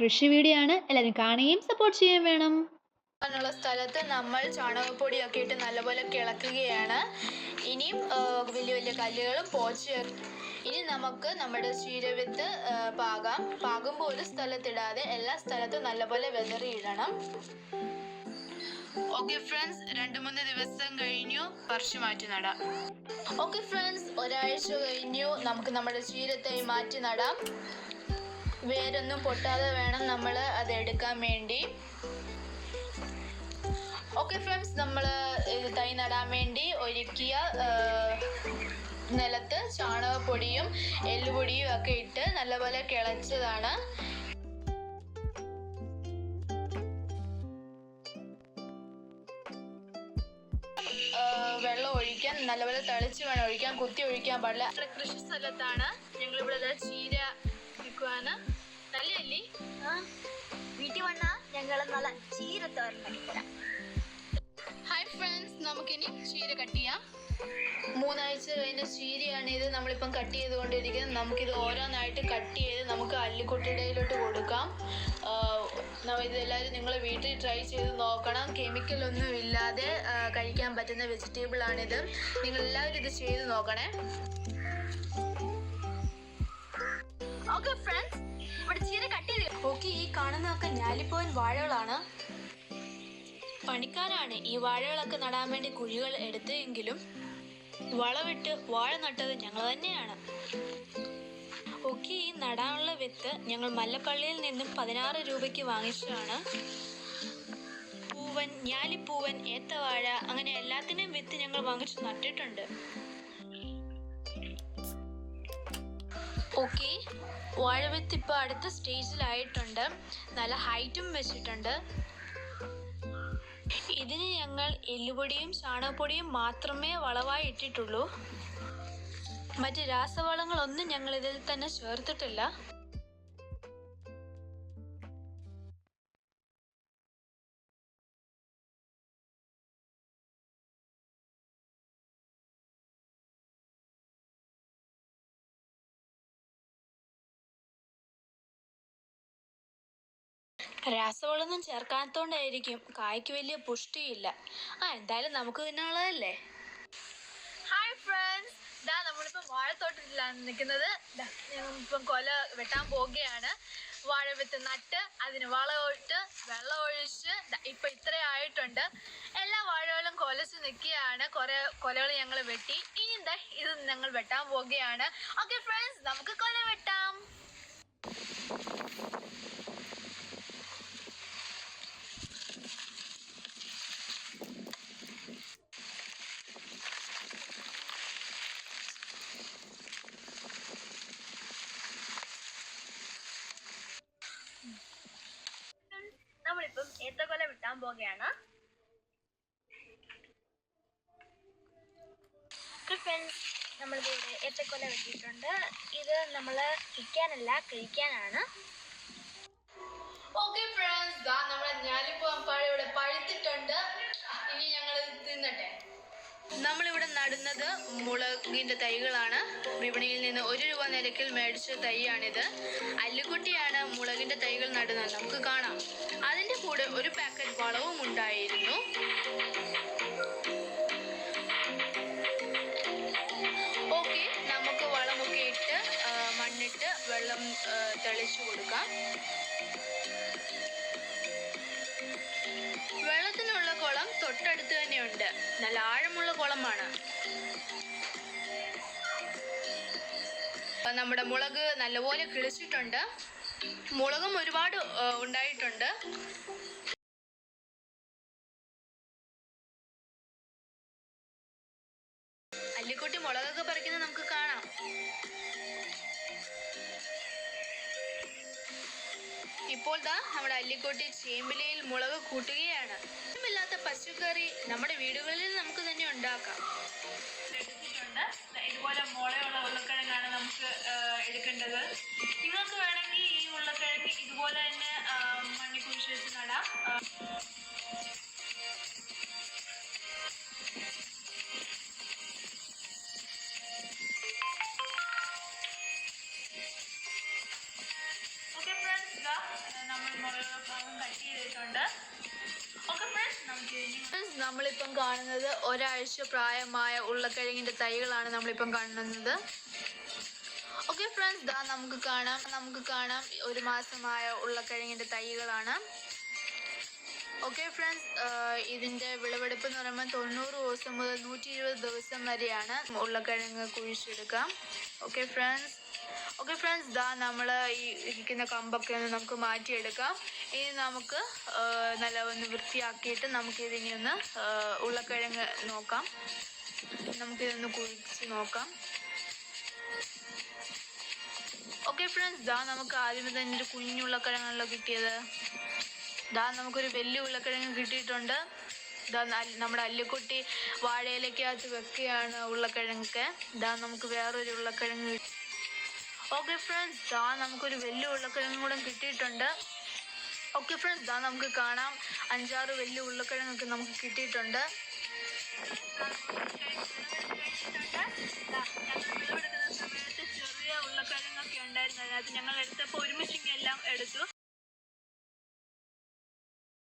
കൃഷി വീഡിയോ ആണ്. എല്ലാവരും കാണുകയും സപ്പോർട്ട് ചെയ്യാൻ വേണം. ുള്ള സ്ഥലത്ത് നമ്മൾ ചാണകപ്പൊടിയൊക്കെ ഇട്ട് നല്ലപോലെ കിളക്കുകയാണ്. ഇനിയും വലിയ വലിയ കല്ലുകളും ഇനി നമുക്ക് നമ്മുടെ ചീരവിത്ത് പാകുമ്പോൾ ഒരു സ്ഥലത്തിടാതെ എല്ലാ സ്ഥലത്തും നല്ലപോലെ വെതറിയിടണം. ഓക്കെ ഫ്രണ്ട്സ്, 2-3 ദിവസം കഴിഞ്ഞു പറിച്ചു മാറ്റി നടാം. ഓക്കെ ഫ്രണ്ട്സ്, ഒരാഴ്ച കഴിഞ്ഞു. നമുക്ക് നമ്മുടെ ചീരത്തൈ മാറ്റി നടാം. വേരൊന്നും പൊട്ടാതെ വേണം നമ്മൾ അത് എടുക്കാൻ വേണ്ടി. ഓക്കെ ഫ്രണ്ട്സ്, നമ്മൾ തൈ നടാൻ വേണ്ടി ഒരുക്കിയ നിലത്ത് ചാണകപ്പൊടിയും എല്ലുപൊടിയും ഒക്കെ ഇട്ട് നല്ലപോലെ കിളച്ചതാണ്. വെള്ളം ഒഴിക്കാൻ നല്ലപോലെ തളിച്ച് വേണം ഒഴിക്കാൻ, കുത്തി ഒഴിക്കാൻ പാടില്ല. കൃഷി സ്ഥലത്താണ് ഞങ്ങളിവിടെ ചീര വിൽക്കുവാണ്. നല്ലല്ലേ? വീട്ടിൽ വന്നാൽ ഞങ്ങൾ നല്ല ചീര തോരൻ തരാം. ഹായ് ഫ്രണ്ട്സ്, നമുക്കിനി ചീര കട്ട് ചെയ്യാം. 3 ആഴ്ച കഴിഞ്ഞ ചീരയാണിത്. നമ്മളിപ്പം കട്ട് ചെയ്തുകൊണ്ടിരിക്കുന്നത്. നമുക്കിത് ഓരോന്നായിട്ട് കട്ട് ചെയ്ത് നമുക്ക് അല്ലിക്കൊട്ടിടയിലോട്ട് കൊടുക്കാം. ഇതെല്ലാവരും നിങ്ങൾ വീട്ടിൽ ട്രൈ ചെയ്ത് നോക്കണം. കെമിക്കലൊന്നും ഇല്ലാതെ കഴിക്കാൻ പറ്റുന്ന വെജിറ്റബിൾ ആണിത്. നിങ്ങളെല്ലാവരും ഇത് ചെയ്ത് നോക്കണേ. ഓക്കെ ഫ്രണ്ട്സ്, ഇവിടെ ചീര കട്ട് ചെയ്ത്. ഓക്കെ, ഈ കാണുന്നതൊക്കെ ഞാലിപ്പോൻ വാഴകളാണ്. പണിക്കാരാണ് ഈ വാഴകളൊക്കെ നടാൻ വേണ്ടി കുഴികൾ എടുത്തെങ്കിലും വളവിട്ട് വാഴ നട്ടത് ഞങ്ങൾ തന്നെയാണ്. ഓക്കെ, ഈ നടാനുള്ള വിത്ത് ഞങ്ങൾ മല്ലപ്പള്ളിയിൽ നിന്നും 16 രൂപയ്ക്ക് വാങ്ങിച്ചതാണ്. പൂവൻ, ഞാലിപ്പൂവൻ, ഏത്തവാഴ അങ്ങനെ എല്ലാത്തിൻ്റെയും വിത്ത് ഞങ്ങൾ വാങ്ങിച്ച് നട്ടിട്ടുണ്ട്. ഓക്കെ, വാഴവിത്ത് ഇപ്പോൾ അടുത്ത സ്റ്റേജിലായിട്ടുണ്ട്. നല്ല ഹൈറ്റും വെച്ചിട്ടുണ്ട്. ഇതിന് ഞങ്ങൾ എല്ലുപൊടിയും ചാണകപ്പൊടിയും മാത്രമേ വളമായി ഇട്ടിട്ടുള്ളൂ. മറ്റ് രാസവളങ്ങളൊന്നും ഞങ്ങൾ ഇതിൽ തന്നെ ചേർത്തിട്ടില്ല. രാസവളമൊന്നും ചേർക്കാത്തോണ്ടായിരിക്കും കായ്ക്ക് വലിയ പുഷ്ടിയില്ല. എന്തായാലും നമുക്ക് തിന്നാനുള്ളതല്ലേ. ഹായ് ഫ്രണ്ട്സ്, നമ്മളിപ്പോൾ വാഴത്തോട്ടത്തിലാണ് നിൽക്കുന്നത്. ഞങ്ങളിപ്പം കൊല വെട്ടാൻ പോവുകയാണ്. വാഴവിത്ത് നട്ട് അതിന് വളമിട്ട് വെള്ളം ഒഴിച്ച് ഇപ്പം ഇത്രയായിട്ടുണ്ട്. എല്ലാ വാഴകളും കൊലച്ച് നിൽക്കുകയാണ്. കുറേ കൊലകൾ ഞങ്ങൾ വെട്ടി. ഇനി ഇത് ഞങ്ങൾ വെട്ടാൻ പോവുകയാണ്. ഓക്കെ ഫ്രണ്ട്സ്, നമുക്ക് കൊല വെട്ടാം. നമ്മളിപ്പം ഏത്തക്കൊല വെട്ടാൻ പോവുകയാണ്. ഫ്രണ്ട്സ്, നമ്മളിവിടെ ഏത്തക്കൊല വെട്ടിയിട്ടുണ്ട്. ഇത് നമ്മൾ വിൽക്കാനല്ല, കഴിക്കാനാണ്. ഓക്കെ ഫ്രണ്ട്സ്, നമ്മുടെ ഞാലിപ്പൂവൻ ഇവിടെ പഴുത്തിട്ടുണ്ട്. ഇനി ഞങ്ങൾ തിന്നട്ടെ. നമ്മളിവിടെ നടുന്നത് മുളകിൻ്റെ തൈകളാണ്. വിപണിയിൽ നിന്ന് 1 രൂപ നിരക്കിൽ മേടിച്ച തൈയാണിത്. അല്ലിക്കുട്ടിയാണ് മുളകിൻ്റെ തൈകൾ നടുന്നത്, നമുക്ക് കാണാം. അതിൻ്റെ കൂടെ ഒരു പാക്കറ്റ് വളവും ഉണ്ടായിരുന്നു. ഓക്കെ, നമുക്ക് വളമൊക്കെ ഇട്ട് മണ്ണിട്ട് വെള്ളം തെളിച്ചു കൊടുക്കാം. വെള്ളത്തിനുള്ള കുളം തൊട്ടടുത്ത് തന്നെയുണ്ട്. നല്ല ആഴമുള്ള കുളമാണ്. നമ്മുടെ മുളക് നല്ലപോലെ കിളിച്ചിട്ടുണ്ട്. മുളകും ഒരുപാട് ഉണ്ടായിട്ടുണ്ട്. അല്ലിക്കുട്ടി മുളകൊക്കെ പറിക്കുന്നത് നമുക്ക് കാണാം. ഇപ്പോൾ നമ്മുടെ അല്ലിക്കുട്ടി ചേമ്പിലയിൽ മുളക് കൂട്ടുകയാണ്. ഇല്ലാത്ത പച്ചക്കറി നമ്മുടെ വീടുകളിൽ നമുക്ക് തന്നെ ഉണ്ടാക്കാം. എടുത്തിട്ടുണ്ട്. ഇതുപോലെ മുളയുള്ള ഉരുളക്കിഴങ്ങാണ് നമുക്ക് എടുക്കേണ്ടത്. നിങ്ങൾക്ക് വേണമെങ്കിൽ ഈ ഉരുളക്കിഴങ്ങ് ഇതുപോലെ തന്നെ മണ്ണിൽ കുഴിച്ച് വെച്ച് നടാം. ഓക്കെ ഫ്രണ്ട്സ്, നമ്മളിപ്പം കാണുന്നത് ഒരാഴ്ച പ്രായമായ ഉരുളക്കിഴങ്ങിന്റെ തൈകളാണ് നമ്മളിപ്പം കാണുന്നത്. ഓക്കെ ഫ്രണ്ട്സ്, ദാ നമുക്ക് കാണാം 1 മാസമായ ഉരുളക്കിഴങ്ങിന്റെ തൈകളാണ്. ഓക്കെ ഫ്രണ്ട്സ്, ഇതിന്റെ വിളവെടുപ്പ് എന്ന് പറയുമ്പോൾ 90 ദിവസം മുതൽ 120 ദിവസം വരെയാണ് ഉരുളക്കിഴങ്ങ് കുഴിച്ചെടുക്കാം. ഓക്കെ ഫ്രണ്ട്സ്, ദാ നമ്മൾ ഈ ഇരിക്കുന്ന കമ്പൊക്കെ ഒന്ന് നമുക്ക് മാറ്റിയെടുക്കാം. ഇനി നമുക്ക് നല്ല ഒന്ന് വൃത്തിയാക്കിയിട്ട് നമുക്കിതിനെ ഒന്ന് ഉരുളക്കിഴങ്ങ് നോക്കാം. നമുക്കിതൊന്ന് കുഴിച്ച് നോക്കാം. ഓക്കെ ഫ്രണ്ട്സ്, ദാ നമുക്ക് ആദ്യമേ തന്നെ ഒരു കുഞ്ഞുരുളക്കിഴങ്ങാണല്ലോ കിട്ടിയത്. ദാ നമുക്കൊരു വലിയ ഉരുളക്കിഴങ്ങ് കിട്ടിയിട്ടുണ്ട്. ഇതാ നമ്മുടെ അല്ലിക്കുട്ടി വാഴയിലേക്കകത്ത് വെക്കുകയാണ് ഉരുളക്കിഴങ്ങൊക്കെ. ഇതാ നമുക്ക് വേറൊരു ഉരുളക്കിഴങ്ങ്. ഓക്കെ ഫ്രണ്ട്സ്, ദാ നമുക്കൊരു വലിയ ഉരുളക്കിഴങ്ങും കൂടെ കിട്ടിയിട്ടുണ്ട്. ഓക്കെ ഫ്രണ്ട്സ്, ദാ നമുക്ക് കാണാം 5-6 വലിയ ഉരുളക്കിഴങ്ങൊക്കെ നമുക്ക് കിട്ടിയിട്ടുണ്ട്. ഞങ്ങൾ വിളവെടുക്കുന്ന സമയത്ത് ചെറിയ ഉരുളക്കിഴങ്ങൊക്കെ ഉണ്ടായിരുന്നു. അതിനകത്ത് ഞങ്ങൾ എടുത്തപ്പോൾ ഒരുമിച്ചിങ്ങെല്ലാം എടുത്തു.